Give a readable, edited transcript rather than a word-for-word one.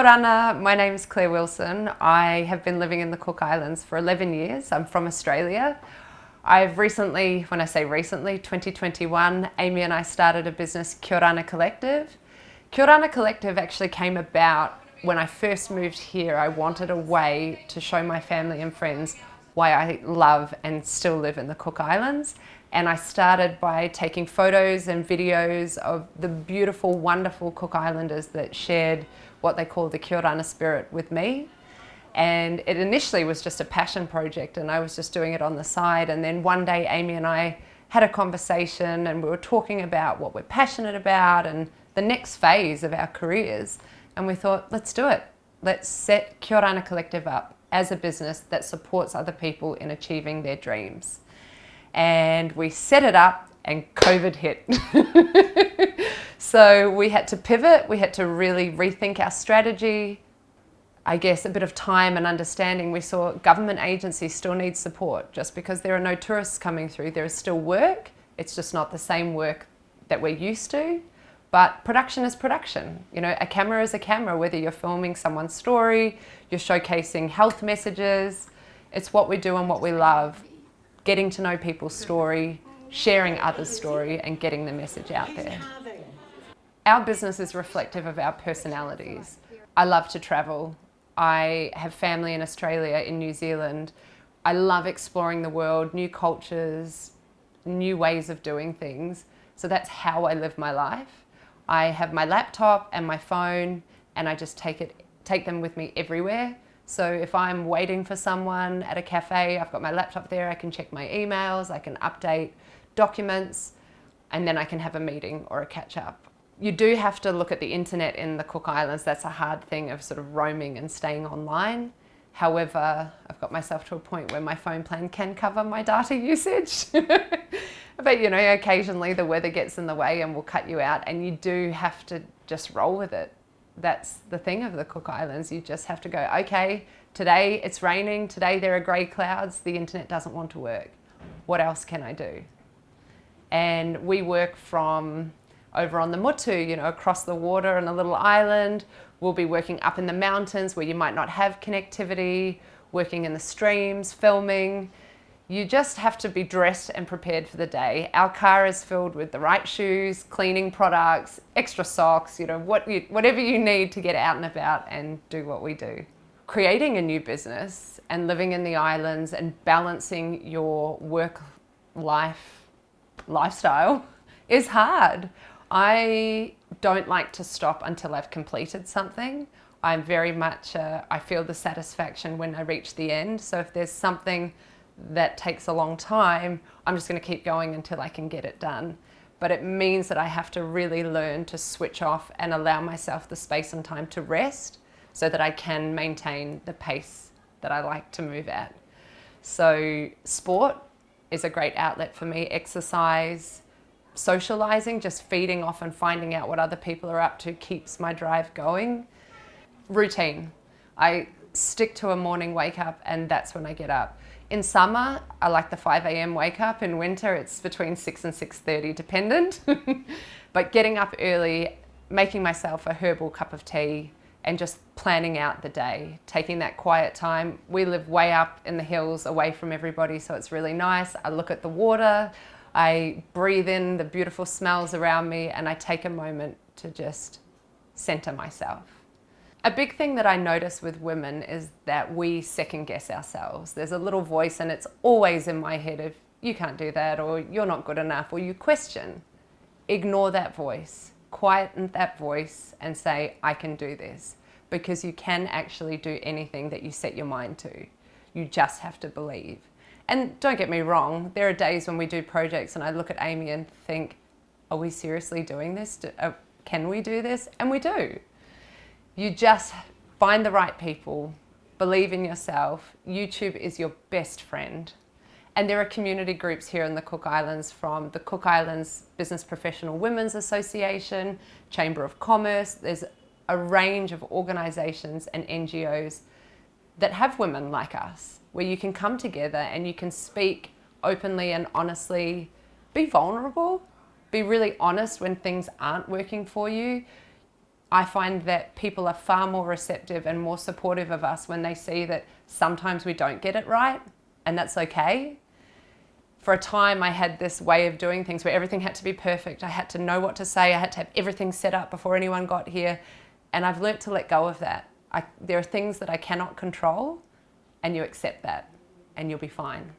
Orana, my name's Claire Wilson. I have been living in the Cook Islands for 11 years. I'm from Australia. I've recently, when I say recently, 2021, Amy and I started a business, Kia Orana Collective. Kia Orana Collective actually came about when I first moved here. I wanted a way to show my family and friends why I love and still live in the Cook Islands. And I started by taking photos and videos of the beautiful, wonderful Cook Islanders that shared what they call the Kia Orana spirit with me. And it initially was just a passion project and I was just doing it on the side. And then one day Amy and I had a conversation and we were talking about what we're passionate about and the next phase of our careers. And we thought, let's do it. Let's set Kia Orana Collective up as a business that supports other people in achieving their dreams. And we set it up and COVID hit. So we had to pivot, we had to really rethink our strategy. I guess a bit of time and understanding. We saw government agencies still need support. Just because there are no tourists coming through, there is still work. It's just not the same work that we're used to. But production is production. You know, a camera is a camera, whether you're filming someone's story, you're showcasing health messages. It's what we do and what we love. Getting to know people's story, sharing others' story, and getting the message out there. Our business is reflective of our personalities. I love to travel. I have family in Australia, in New Zealand. I love exploring the world, new cultures, new ways of doing things. So that's how I live my life. I have my laptop and my phone and I just take them with me everywhere. So if I'm waiting for someone at a cafe, I've got my laptop there, I can check my emails, I can update documents, and then I can have a meeting or a catch up. You do have to look at the internet in the Cook Islands. That's a hard thing of sort of roaming and staying online. However, I've got myself to a point where my phone plan can cover my data usage. But you know, occasionally the weather gets in the way and will cut you out and you do have to just roll with it. That's the thing of the Cook Islands. You just have to go, okay, today it's raining, today there are grey clouds, the internet doesn't want to work. What else can I do? And we work from over on the Mutu, you know, across the water on a little island. We'll be working up in the mountains where you might not have connectivity, working in the streams, filming. You just have to be dressed and prepared for the day. Our car is filled with the right shoes, cleaning products, extra socks, you know, whatever you need to get out and about and do what we do. Creating a new business and living in the islands and balancing your work-life lifestyle is hard. I don't like to stop until I've completed something. I'm very much, I feel the satisfaction when I reach the end. So if there's something that takes a long time, I'm just going to keep going until I can get it done. But it means that I have to really learn to switch off and allow myself the space and time to rest so that I can maintain the pace that I like to move at. So sport is a great outlet for me, exercise, socializing, just feeding off and finding out what other people are up to keeps my drive going. Routine. I stick to a morning wake up and that's when I get up. In summer, I like the 5 a.m. wake up. In winter, it's between 6 and 6:30, dependent. But getting up early, making myself a herbal cup of tea and just planning out the day, taking that quiet time. We live way up in the hills away from everybody, so it's really nice. I look at the water, I breathe in the beautiful smells around me and I take a moment to just center myself. A big thing that I notice with women is that we second guess ourselves. There's a little voice and it's always in my head of you can't do that or you're not good enough or you question. Ignore that voice, quieten that voice and say I can do this because you can actually do anything that you set your mind to. You just have to believe. And don't get me wrong, there are days when we do projects and I look at Amy and think, are we seriously doing this? Can we do this? And we do. You just find the right people, believe in yourself. YouTube is your best friend. And there are community groups here in the Cook Islands from the Cook Islands Business Professional Women's Association, Chamber of Commerce. There's a range of organisations and NGOs that have women like us, where you can come together and you can speak openly and honestly, be vulnerable, be really honest when things aren't working for you. I find that people are far more receptive and more supportive of us when they see that sometimes we don't get it right, and that's okay. For a time, I had this way of doing things where everything had to be perfect. I had to know what to say. I had to have everything set up before anyone got here. And I've learnt to let go of that. There are things that I cannot control, and you accept that, and you'll be fine.